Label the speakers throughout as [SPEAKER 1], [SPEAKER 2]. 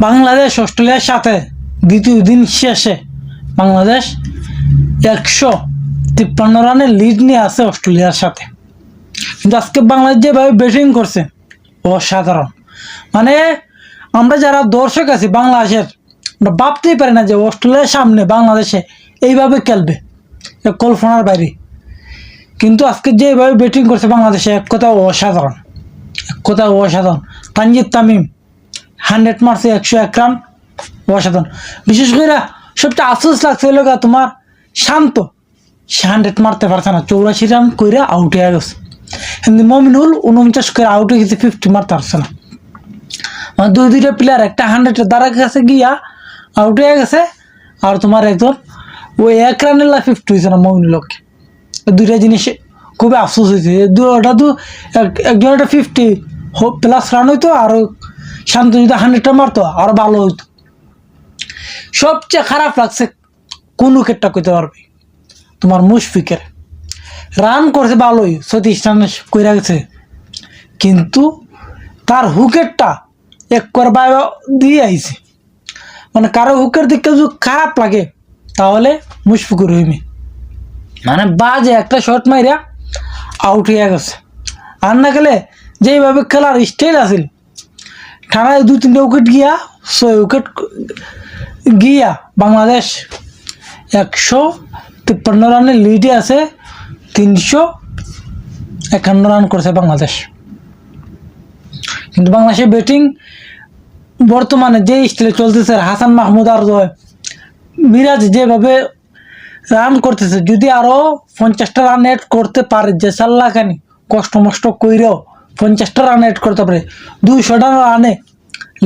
[SPEAKER 1] বাংলাদেশ অস্ট্রেলিয়ার সাথে দ্বিতীয় দিন শেষে বাংলাদেশ 153 রানের লিড নিয়ে আছে অস্ট্রেলিয়ার সাথে। কিন্তু আজকে বাংলাদেশ যেভাবে ব্যাটিং করছে অসাধারণ। মানে আমরা যারা দর্শক আছি বাংলাদেশের, আমরা ভাবতেই পারি না যে অস্ট্রেলিয়ার সামনে বাংলাদেশে এইভাবে খেলবে, কল্পনার বাইরে। কিন্তু আজকে যেভাবে ব্যাটিং করছে বাংলাদেশে এক কথা অসাধারণ, তানজিদ তামিম 100 মারছে, 101 রান, অসাধারণ। বিশেষ করে সবচেয়ে আফসোস লাগছে তোমার শান্ত, সে 100 মারতে পারছে না, 84 রান করে আউট হয়ে গেছে। কিন্তু মমিনুল 49 করে আউট হয়ে গেছে, 50 মারতে পারছে না। মানে দুইটা প্লেয়ার, একটা 100-এর দ্বারা কাছে গিয়া আউট হয়ে গেছে, আর তোমার একজন ওই 1 রানের 50 হয়েছে না মমিনুলকে। দুইটা জিনিস খুবই আফসোস হয়েছে। একজন একটা 50+ রান হইতো, আর শান্ত যদি 100টা মারতো আরো ভালো হইতো। সবচেয়ে খারাপ লাগছে কোন উইকেটটা করতে পারবে তোমার মুশফিকের। রান করছে ভালোই, 36 রান করে গেছে, কিন্তু তার হুকেটটা এক করে বাইরে দিয়ে আইছে। মানে কারো হুকের দিকে যদি খারাপ লাগে তাহলে মুশফিকুর হইবে। মানে বাজে একটা শট মাইরা আউট হয়ে গেছে। আর না গেলে যেইভাবে খেলার স্টাইল আছিল, টানায় 2-3টা উইকেট গিয়া 6 উইকেট গিয়া বাংলাদেশ 153 রানের লিডে আছে। 351 রান করেছে বাংলাদেশ। কিন্তু বাংলাদেশের ব্যাটিং বর্তমানে যে স্টাইলে চলতেছে, হাসান মাহমুদ আর মিরাজ যেভাবে রান করতেছে, যদি আরো 50টা রান এড করতে পারে, যে সাল্লাখানি কষ্ট মষ্ট কইরেও 50টা রান এড করতে পারে, 200টা রানে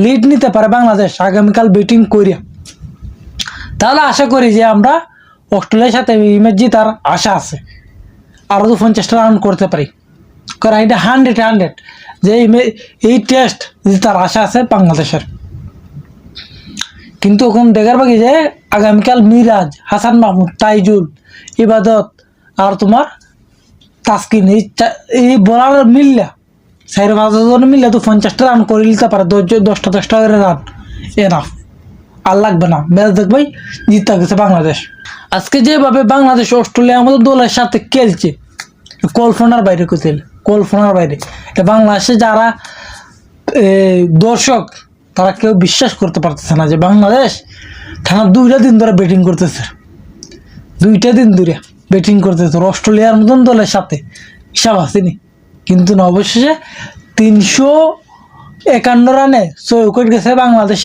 [SPEAKER 1] লিড নিতে পারে বাংলাদেশ আগামীকাল ব্যাটিং করিয়া, তাহলে আশা করি যে আমরা অস্ট্রেলিয়ার সাথে ম্যাচ জিতার আশা আছে। আরো 50টা রান করতে পারি, কারণ এটা 100 যে এই টেস্ট জিতার আশা আছে বাংলাদেশের। কিন্তু এখন দেখার বাকি যে আগামীকাল মিরাজ, হাসান মাহমুদ, তাইজুল, ইবাদত আর তোমার তাসকিন, এই বোলার মিললা 4-5 মিললে তো 50টা রান করে নিতে পারে। 10টা করে রান এনাফ, আর লাগবে না। ম্যাচ দেখবাই জিতে গেছে বাংলাদেশ। আজকে যেভাবে বাংলাদেশ অস্ট্রেলিয়া আমাদের দলের সাথে খেলছে, কল্পনার বাইরে কোথায়, কল্পনার বাইরে। বাংলাদেশে যারা দর্শক, তারা কেউ বিশ্বাস করতে পারতেছে না যে বাংলাদেশ টানা 2টা দিন ধরে ব্যাটিং করতেছে, 2টা দিন ধরে ব্যাটিং করতেছে অস্ট্রেলিয়ার মতন দলের সাথে, হিসাব আসেনি। কিন্তু অবশেষে 351 রানে 6 উইকেট গেছে বাংলাদেশ।